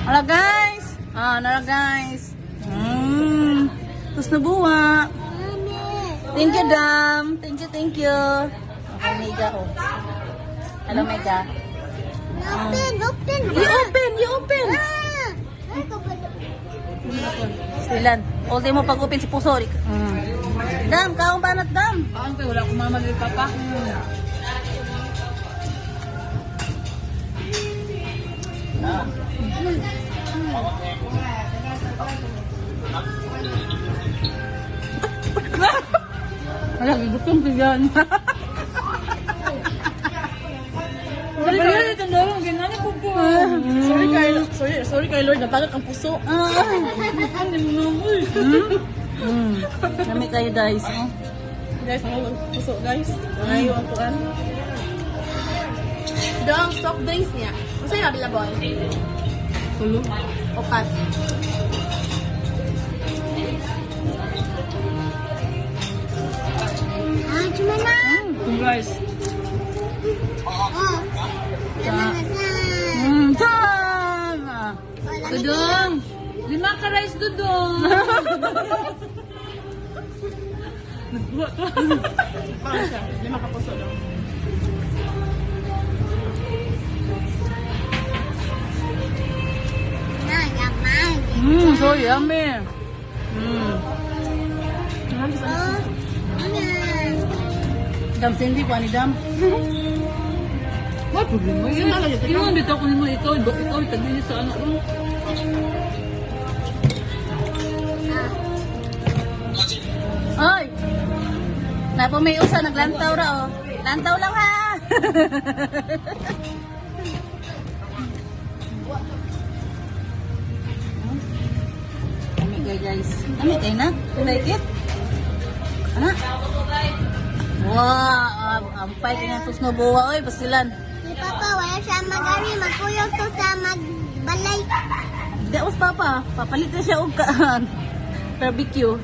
Hala guys. Nara guys. Tapos nabuwa. Thank you, Dam. Thank you. Okay, Mega, oh. Hello, Mega. You open. Silan. Ulti mo pag-open si Puso. Dam, kaong banat, Dam. Ang tayo, wala akong mamagay papa. Wala, gutom ko yan. Sorry, tandawang, ganyan po po. Sorry kay Lord, natagak ang puso. Ano mo naman? Kami kayo guys. Guys, ang puso guys. Ngayon ang tuan. Dong, soft drinks niya. Masaya nga bila boy. Tulo. Opat. Cuma na. Guys. Tama. Dudong! 5 ka rice, Dudong! Nagbuwa to. Parang siya. 5 ka puso lang. So yummy. Dam, sindi ko ani Dam. What problema? Yun, dito ako nimo ikaw. Ikaw, itagin sa anak mo. Oy! Napo may usa naglantaw ra oh. Lantaw lang ha. Kami guys. Kami kayo na. You like it? Ana? Wow, ampay kanya tos no buwa oy, pasilan. Si Papa, wala siya magari. Magkuyog to sa magbalay. Di was papa, papalit na siya og kaan. Barbecue.